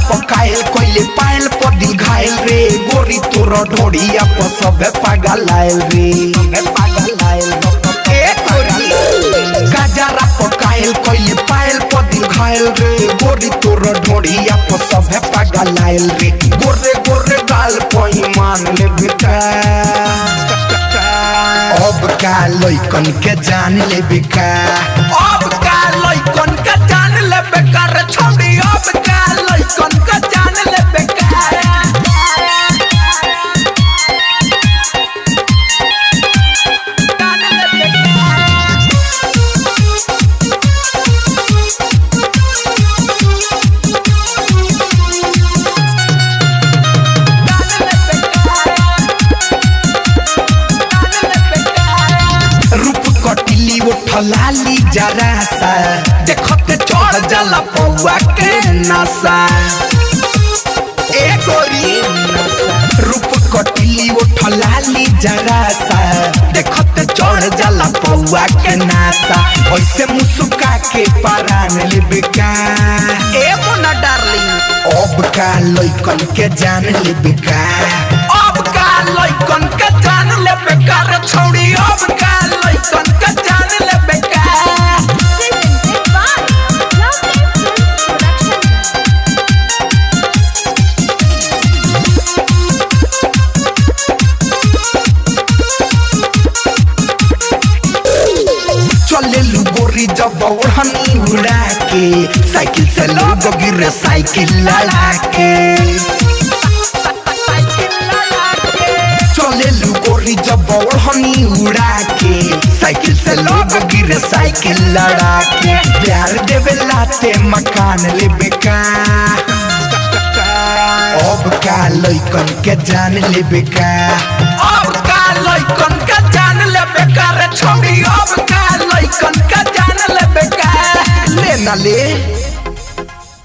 पायल पर दिल घायल रे गोरी तोर ढोड़िया पर सब पागल आयल रे गजरा पकायल कोई पायल पर दिल घायल रे गोरी तोर ढोड़िया पर सब पागल आयल रे गोरे गोरे गाल कोई मान ले बेटा अब का लइकन के जान ले बेका अब का लइकन के जान ले बेका रे छोड़ी अब का लइकन के जान ले बेका लाली जरा सा देखते चढ़ जाला पौआ के नशा ए गोरी रूप कटिली उठ लाली जरा सा देखते चढ़ जाला पौआ के नशा ऐसे मुस्का के परान लेबे का ए मोना डार्लिंग अब का लइकन के जान लेबे का अब का लइकन के जान लेबे का रे छोड़ी अब का लइकन के जान लेबे का चले गोरी जब ओढ़नी उड़ा के साइकिल से लोग गिरे साइकिल लड़ा के चले गोरी जब ओढ़नी उड़ा के साइकिल से लोग गिरे साइकिल लड़ा के प्यार देवे लाते मकान लेबे का अब का लइकन के जान लेबे का अब का लइकन के जान लेबे का रे छोड़ी अब का लइकन के जान लेबे का ले ना ले।